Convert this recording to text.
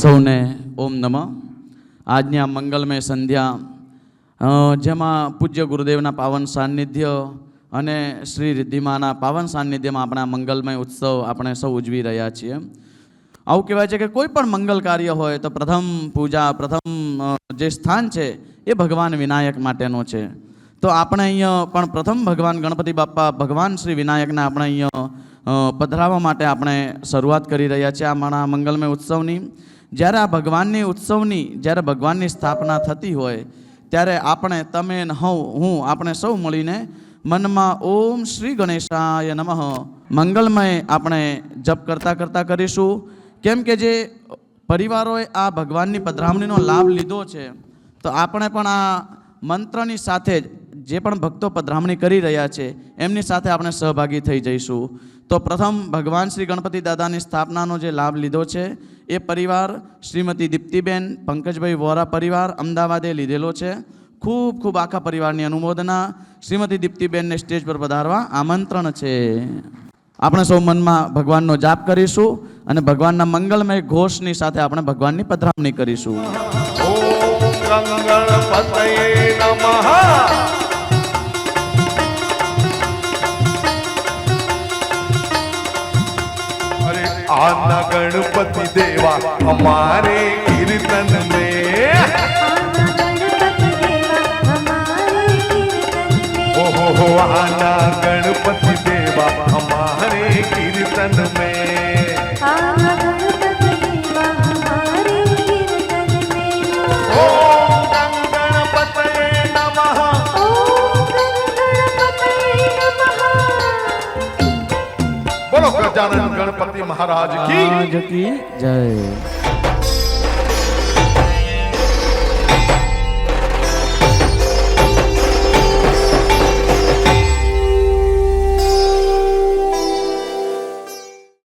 સૌને ઓમ નમઃ. આજની આ મંગલમય સંધ્યા જેમાં પૂજ્ય ગુરુદેવના પાવન સાનિધ્ય અને શ્રી રિદ્ધિમાના પાવન સાનિધ્યમાં આપણા મંગલમય ઉત્સવ આપણે સૌ ઉજવી રહ્યા છીએ. આવું કહેવાય છે કે કોઈ પણ મંગલ કાર્ય હોય તો પ્રથમ પૂજા, પ્રથમ જે સ્થાન છે એ ભગવાન વિનાયક માટેનો છે. તો આપણે અહીંયા પણ પ્રથમ ભગવાન ગણપતિ બાપ્પા, ભગવાન શ્રી વિનાયકને આપણે અહીંયા પધરાવવા માટે આપણે શરૂઆત કરી રહ્યા છીએ અમારા મંગલમય ઉત્સવની. જ્યારે આ ભગવાનની ઉત્સવની જ્યારે ભગવાનની સ્થાપના થતી હોય ત્યારે આપણે, તમે હું આપણે સૌ મળીને મનમાં ઓમ શ્રી ગણેશાય નમઃ મંગલમય આપણે જપ કરતા કરીશું. કેમ કે જે પરિવારોએ આ ભગવાનની પધરામણીનો લાભ લીધો છે તો આપણે પણ આ મંત્રની સાથે જે પણ ભક્તો પધરામણી કરી રહ્યા છે એમની સાથે આપણે સહભાગી થઈ જઈશું. તો પ્રથમ ભગવાન શ્રી ગણપતિ દાદાની સ્થાપનાનો જે લાભ લીધો છે એ પરિવાર શ્રીમતી દીપ્તિબેન, પંકજભાઈ વોરા પરિવાર અમદાવાદે લીધેલો છે. ખૂબ ખૂબ આખા પરિવારની અનુમોદના. શ્રીમતી દીપ્તિબેનને સ્ટેજ પર પધારવા આમંત્રણ છે. આપણે સૌ મનમાં ભગવાનનો જાપ કરીશું અને ભગવાનના મંગલમય ઘોષની સાથે આપણે ભગવાનની પધરામણી કરીશું. ઓમ ગણપતયે નમઃ. आना गणपति देवा हमारे कीर्तन में, हो आना गणपति देवा हमारे कीर्तन में, ओम गणपतये नमः. बोलो गजानन गणपति महाराज की जय.